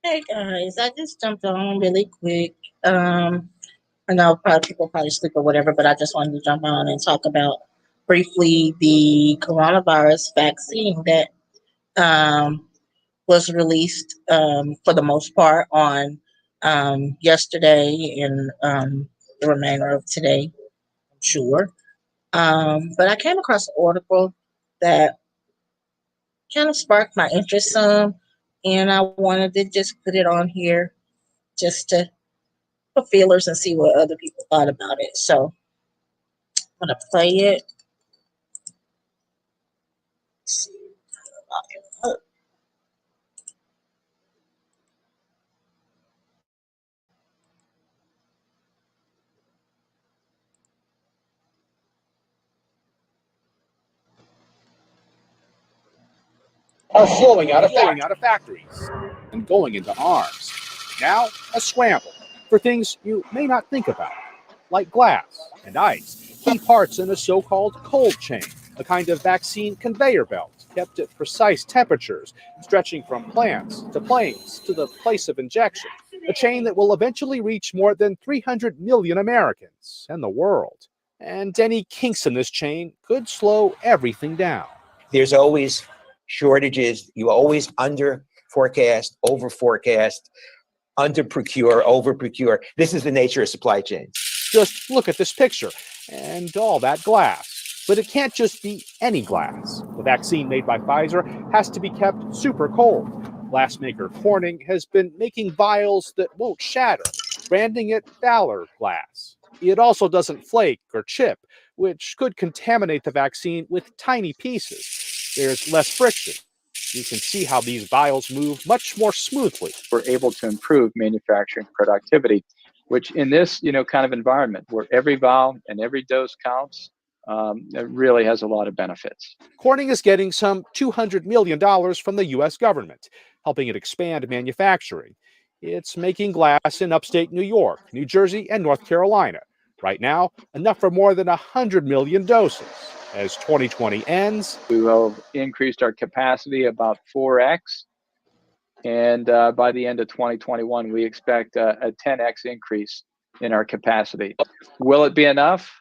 Hey guys, I just jumped on really quick. I know probably people probably sleep or whatever, but I just wanted to jump on and talk about briefly the coronavirus vaccine that um, was released for the most part on yesterday and the remainder of today, I'm sure. But I came across an article that kind of sparked my interest some, and I wanted to just put it on here just to for feelers and see what other people thought about it. So I'm gonna play it. Let's see. Oh, are flowing out of factories and going into arms. Now, a scramble for things you may not think about, like glass and ice, key parts in a so-called cold chain, a kind of vaccine conveyor belt kept at precise temperatures, stretching from plants to planes to the place of injection, a chain that will eventually reach more than 300 million Americans and the world. And any kinks in this chain could slow everything down. There's always shortages. You always under forecast, over forecast, under procure, over procure. This is the nature of supply chains. Just look at this picture and all that glass. But it can't just be any glass. The vaccine made by Pfizer has to be kept super cold. Glass maker Corning has been making vials that won't shatter, branding it Valor glass. It also doesn't flake or chip, which could contaminate the vaccine with tiny pieces. There's less friction. You can see how these vials move much more smoothly. We're able to improve manufacturing productivity, which in this, kind of environment where every vial and every dose counts, it really has a lot of benefits. Corning is getting some $200 million from the U.S. government, helping it expand manufacturing. It's making glass in upstate New York, New Jersey, and North Carolina. Right now, enough for more than 100 million doses. As 2020 ends, we will have increased our capacity about 4x. And by the end of 2021, we expect a 10x increase in our capacity. Will it be enough?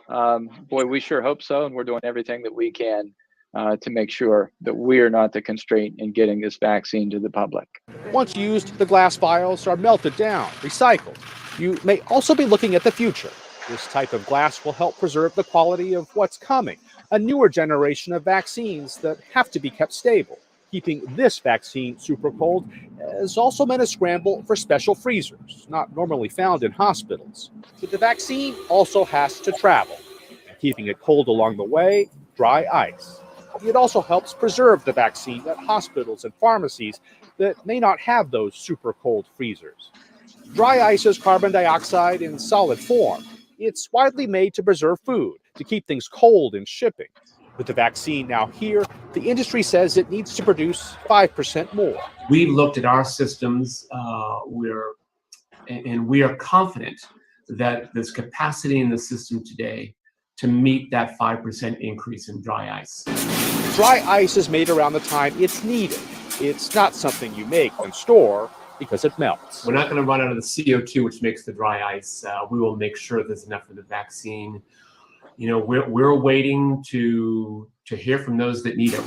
Boy, we sure hope so. And we're doing everything that we can to make sure that we are not the constraint in getting this vaccine to the public. Once used, the glass vials are melted down, recycled. You may also be looking at the future. This type of glass will help preserve the quality of what's coming, a newer generation of vaccines that have to be kept stable. Keeping this vaccine super cold has also meant a scramble for special freezers, not normally found in hospitals. But the vaccine also has to travel, and keeping it cold along the way, dry ice. It also helps preserve the vaccine at hospitals and pharmacies that may not have those super cold freezers. Dry ice is carbon dioxide in solid form. It's widely made to preserve food, to keep things cold in shipping. With the vaccine now here, the industry says it needs to produce 5% more. We looked at our systems, we are confident that there's capacity in the system today to meet that 5% increase in dry ice. Dry ice is made around the time it's needed. It's not something you make and store because it melts. We're not going to run out of the CO2, which makes the dry ice. We will make sure there's enough of the vaccine. We're waiting to hear from those that need it.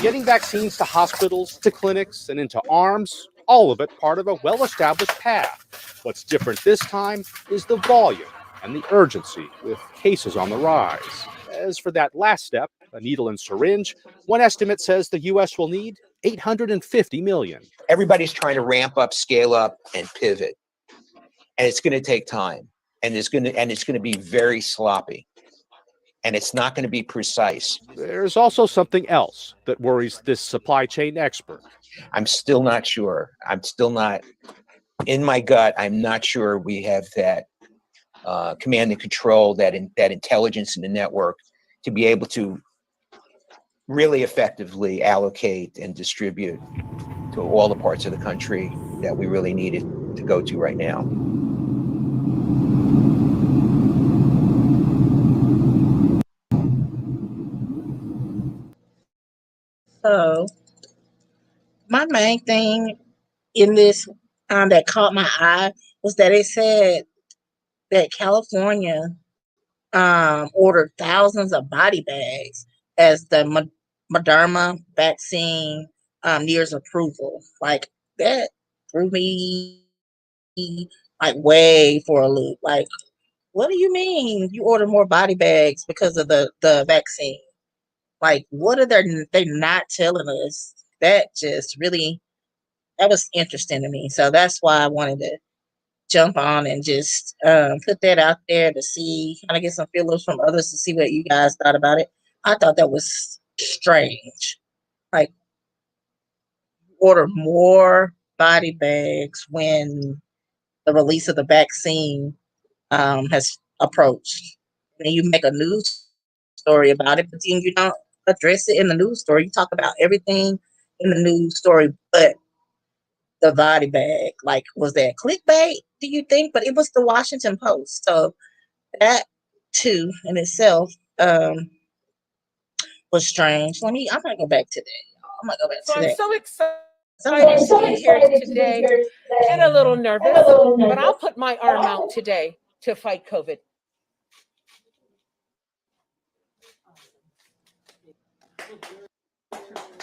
Getting vaccines to hospitals, to clinics, and into arms, all of it part of a well-established path. What's different this time is the volume and the urgency, with cases on the rise. As for that last step, a needle and syringe, one estimate says the U.S. will need 850 million. Everybody's trying to ramp up, scale up, and pivot. And it's going to take time. And it's going to be very sloppy. And it's not going to be precise. There's also something else that worries this supply chain expert. I'm still not sure. In my gut, I'm not sure we have that command and control, that intelligence in the network to be able to really effectively allocate and distribute to all the parts of the country that we really need it to go to right now. so my main thing in this that caught my eye was that it said that California ordered thousands of body bags as the Moderna vaccine nears approval. Like that threw me like way for a loop. Like, what do you mean you order more body bags because of the vaccine? Like, what are they not telling us? That just really that was interesting to me. So that's why I wanted to jump on and just put that out there to see, kind of get some feelers from others to see what you guys thought about it. I thought that was strange. Like, order more body bags when the release of the vaccine has approached. And you make a news story about it, but then you don't address it in the news story. You talk about everything in the news story, but the body bag. Like, was that clickbait? Do you think? But it was the Washington Post, so that too in itself was strange. I'm gonna go back to that. I'm gonna go back So to I'm that. so So excited I'm to so be here excited to be today here and a today little and a nervous, little but I'll nervous, put my but arm out today to fight COVID.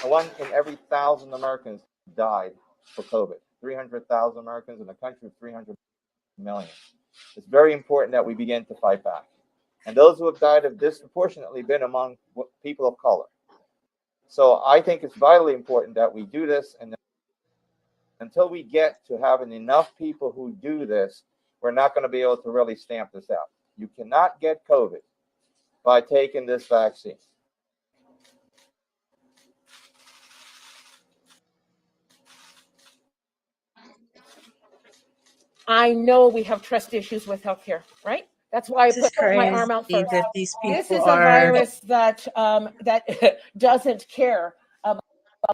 One in every 1,000 Americans died for COVID. 300,000 Americans in a country of 300 million. It's very important that we begin to fight back. And those who have died have disproportionately been among people of color. So I think it's vitally important that we do this. And until we get to having enough people who do this, we're not going to be able to really stamp this out. You cannot get COVID by taking this vaccine. I know we have trust issues with healthcare, right? That's why I this is put my crazy arm out first. that these This people is a are. virus that doesn't care about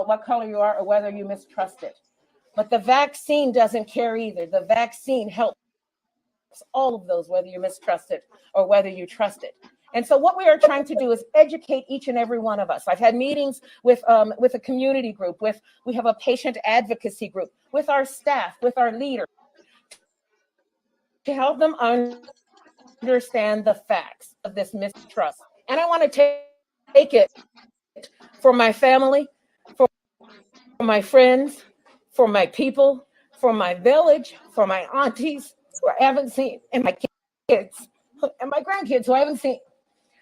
what color you are or whether you mistrust it. But the vaccine doesn't care either. The vaccine helps all of those, whether you mistrust it or whether you trust it. And so, what we are trying to do is educate each and every one of us. I've had meetings with a community group, we have a patient advocacy group, with our staff, with our leaders, to help them understand the facts of this mistrust. And I want to take it for my family, for my friends, for my people, for my village, for my aunties who I haven't seen, and my kids and my grandkids who I haven't seen.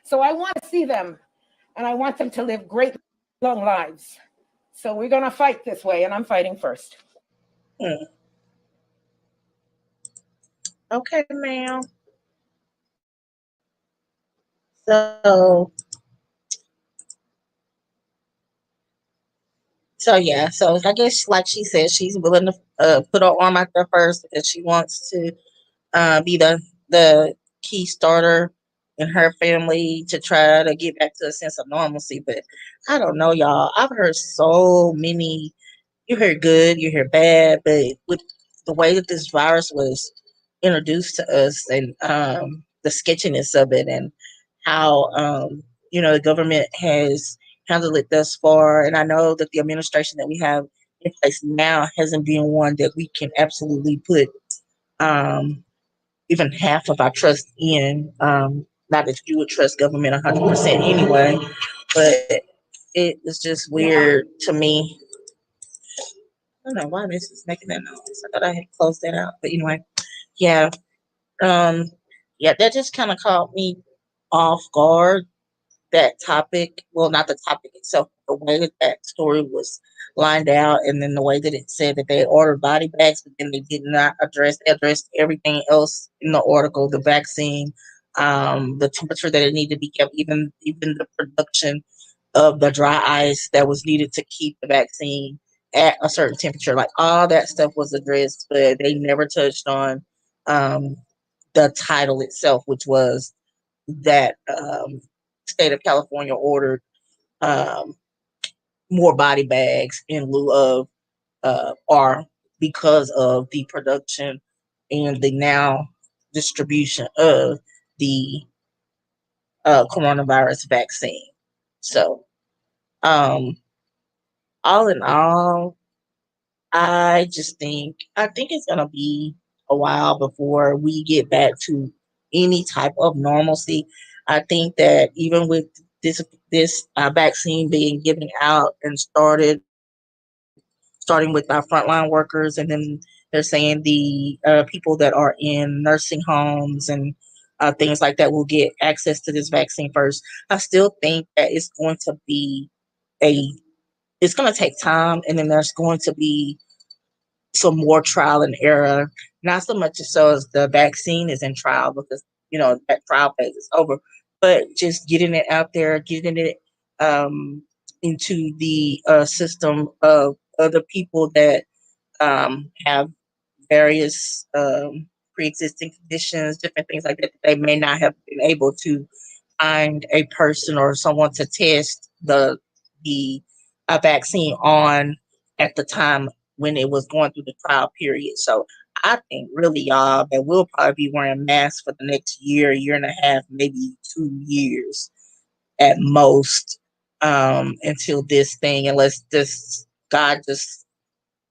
So I want to see them, and I want them to live great long lives. So we're going to fight this way, and I'm fighting first. Hmm, okay, ma'am. So yeah. So I guess, like she said, she's willing to put her arm out there first because she wants to be the key starter in her family to try to get back to a sense of normalcy. But I don't know, y'all. I've heard so many. You hear good, you hear bad, but with the way that this virus was introduced to us and the sketchiness of it and how the government has handled it thus far, and I know that the administration that we have in place now hasn't been one that we can absolutely put um, even half of our trust in. Not that you would trust government 100% anyway, but it was just weird to me. I don't know why this is making that noise. I thought I had closed that out, but anyway, yeah, um, yeah, that just kind of caught me off guard. That topic, well, not the topic itself, the way that that story was lined out, and then the way that it said that they ordered body bags, but then they did not address they addressed everything else in the article, the vaccine, the temperature that it needed to be kept, even the production of the dry ice that was needed to keep the vaccine at a certain temperature. Like all that stuff was addressed, but they never touched on um, the title itself, which was that state of California ordered um, more body bags in lieu of or because of the production and the now distribution of the coronavirus vaccine. So, um, all in all, I think it's gonna be a while before we get back to any type of normalcy. I think that even with this vaccine being given out and starting with our frontline workers, and then they're saying the people that are in nursing homes and things like that will get access to this vaccine first. I still think that a it's going to take time, and then there's going to be some more trial and error. Not so much so as the vaccine is in trial, because that trial phase is over, but just getting it out there, getting it um, into the system of other people that have various pre-existing conditions, different things like that. They may not have been able to find a person or someone to test the vaccine on at the time when it was going through the trial period. So I think really, y'all, that we'll probably be wearing masks for the next year, year and a half, maybe 2 years at most, until this thing, unless this God just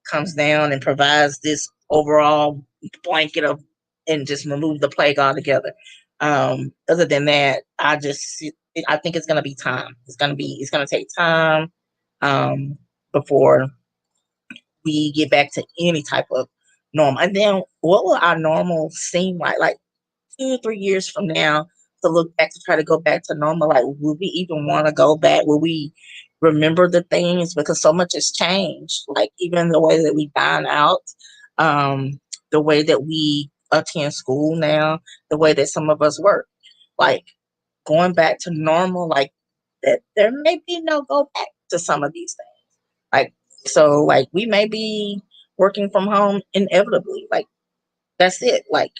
comes down and provides this overall blanket of and just remove the plague altogether. Other than that, I think it's gonna be time. It's gonna take time um, before we get back to any type of normal. And then what will our normal seem like? Like 2 or 3 years from now, to look back, to try to go back to normal, like, will we even want to go back? Will we remember the things? Because so much has changed. Like, even the way that we dine out, um, the way that we attend school now, the way that some of us work. Like, going back to normal, like, that there may be no go back to some of these things. Like, so, like, we may be working from home inevitably. Like, that's it. Like,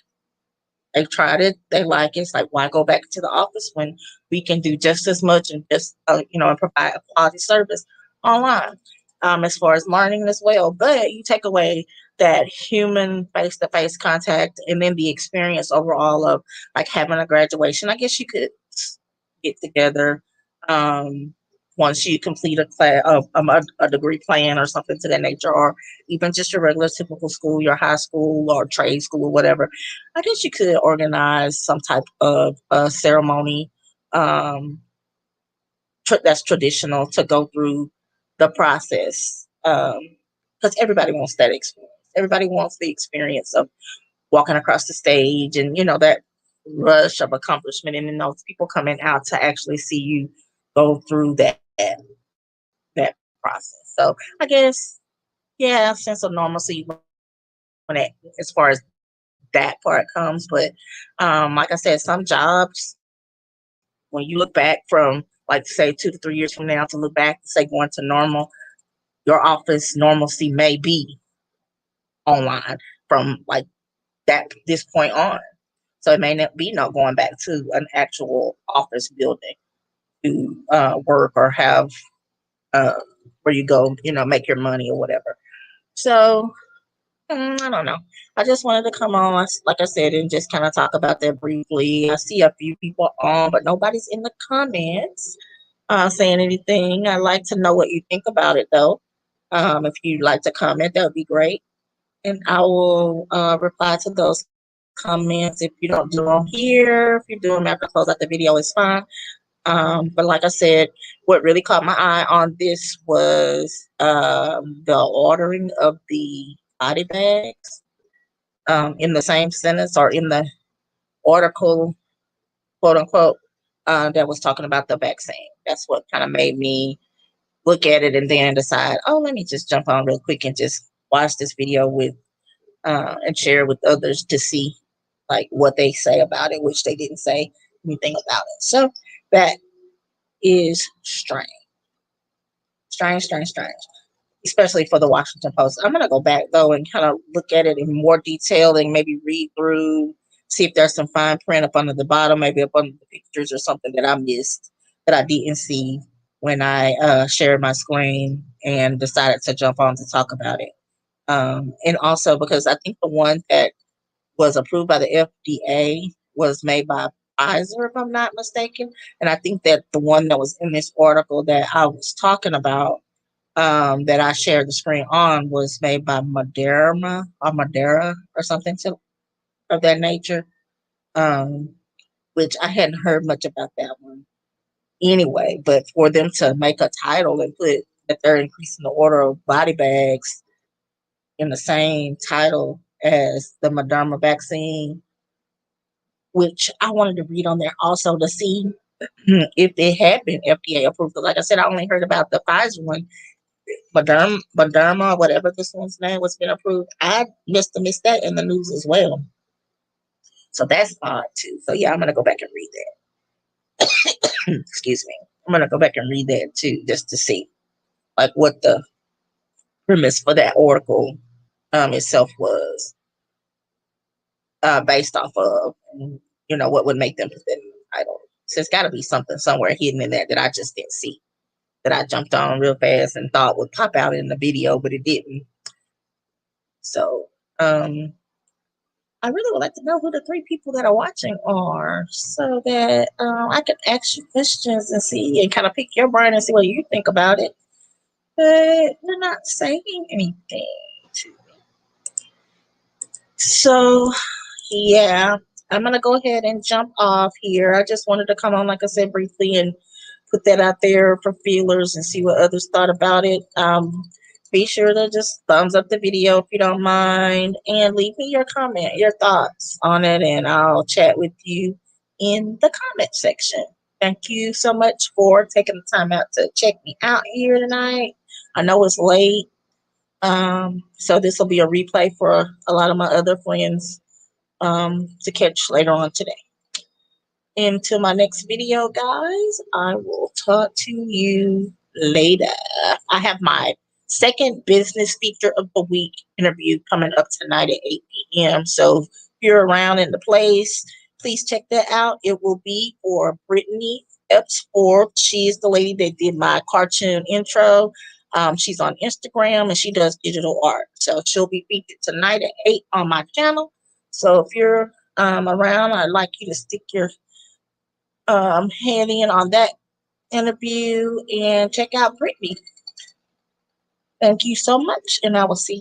they tried it. They like it. It's like, why go back to the office when we can do just as much and just, and provide a quality service online, as far as learning as well. But you take away that human face to face contact, and then the experience overall of like having a graduation. I guess you could get together, um, once you complete a class of a degree plan or something to that nature, or even just your regular typical school, your high school or trade school or whatever. I guess you could organize some type of ceremony, um, that's traditional, to go through the process, because everybody wants that experience. Everybody wants the experience of walking across the stage, and that rush of accomplishment, and then those people coming out to actually see you go through that process. So I guess, yeah, sense of normalcy when it, as far as that part comes. But like I said, some jobs, when you look back from, like, say 2 to 3 years from now, to look back and say going to normal, your office normalcy may be online from like that this point on. So it may not be no going back to an actual office building to work or have uh, where you go, make your money or whatever. So I don't know. I just wanted to come on, like I said, and just kind of talk about that briefly. I see a few people on, but nobody's in the comments saying anything. I'd like to know what you think about it, though. If you'd like to comment, that would be great. And I will reply to those comments. If you don't do them here, if you do them after I close out the video, it's fine. But like I said, what really caught my eye on this was the ordering of the body bags, in the same sentence or in the article, quote unquote, that was talking about the vaccine. That's what kind of made me look at it and then decide, oh, let me just jump on real quick and just watch this video with and share with others to see like what they say about it, which they didn't say anything about it. So that is strange, strange, especially for the Washington Post. I'm going to go back though and kind of look at it in more detail and maybe read through, see if there's some fine print up under the bottom, maybe up under the pictures or something that I missed, that I didn't see when I shared my screen and decided to jump on to talk about it. And also because I think the one that was approved by the FDA was made by Pfizer, if I'm not mistaken. And I think that the one that was in this article that I was talking about, that I shared the screen on was made by Madeira or something of that nature. Which I hadn't heard much about that one anyway. But for them to make a title and put that they're increasing the order of body bags in the same title as the Moderna vaccine, which I wanted to read on there also to see if it had been FDA approved. Like I said, I only heard about the Pfizer one. Moderna, whatever this one's name was, been approved. I missed that in the news as well. So that's odd too. So yeah, I'm gonna go back and read that. Excuse me. I'm gonna go back and read that too, just to see like what the premise for that article itself was based off of, and, what would make them put that in the title. So it's got to be something somewhere hidden in that I just didn't see, that I jumped on real fast and thought would pop out in the video, but it didn't. So I really would like to know who the 3 people that are watching are, so that I can ask you questions and see and kind of pick your brain and see what you think about it. But you're not saying anything to me. So yeah, I'm gonna go ahead and jump off here. I just wanted to come on, like I said, briefly and put that out there for feelers and see what others thought about it. Be sure to just thumbs up the video if you don't mind, and leave me your comment, your thoughts on it, and I'll chat with you in the comment section. Thank you so much for taking the time out to check me out here tonight. I know it's late, so this will be a replay for a lot of my other friends to catch later on today. Until my next video, guys, I will talk to you later. I have my second business speaker of the week interview coming up tonight at 8 p.m. So if you're around in the place, please check that out. It will be for Brittany Ep.10. She is the lady that did my cartoon intro. She's on Instagram and she does digital art. So she'll be featured tonight at 8 on my channel. So if you're around, I'd like you to stick your head in on that interview and check out Brittany. Thank you so much, and I will see you